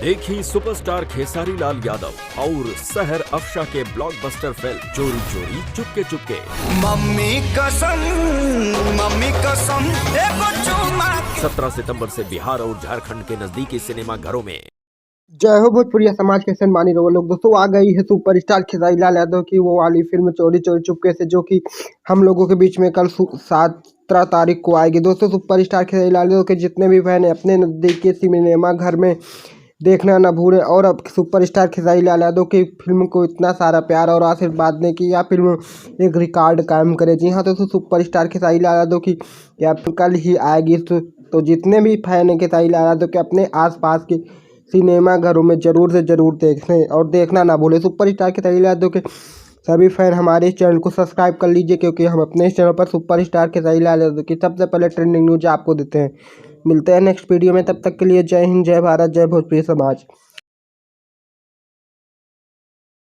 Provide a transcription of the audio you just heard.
देखी सुपरस्टार खेसारी लाल यादव और सहर अफशा के ब्लॉकबस्टर फिल्म चोरी चोरी चुपके चुपके। मम्मी कसम 17 सितंबर से बिहार और झारखंड के नजदीकी सिनेमा घरों में। जय हो भोजपुरिया समाज के सम्मानी लोग। दोस्तों आ गई है सुपरस्टार खेसारी लाल यादव की वो वाली फिल्म चोरी चोरी चुपके से, जो कि हम लोगों के बीच में कल 17 तारीख को आएगी। दोस्तों सुपरस्टार खेसारी लाल यादव के जितने भी फैन हैं अपने नज़दीकी सिनेमा घर में देखना ना भूलें। और अब सुपरस्टार खेसारी लाल यादव की फिल्म को इतना सारा प्यार और आशीर्वाद दें कि यह फिल्म एक रिकॉर्ड कायम करे। जी हाँ दोस्तों, सुपरस्टार खेसारी लाल यादव की यह फिल्म कल ही आएगी। तो जितने भी फैन हैं खेसारी लाल यादव के अपने आसपास के सिनेमा घरों में ज़रूर से ज़रूर देखें और देखना ना भूलें। सुपरस्टार खेसारी लाल यादव के सभी फैन हमारे इस चैनल को सब्सक्राइब कर लीजिए, क्योंकि हम अपने इस चैनल पर सुपरस्टार खेसारी लाल यादव की सबसे पहले ट्रेंडिंग न्यूज आपको देते हैं। मिलते हैं नेक्स्ट वीडियो में, तब तक के लिए जय हिंद, जय भारत, जय भोजपुरी समाज।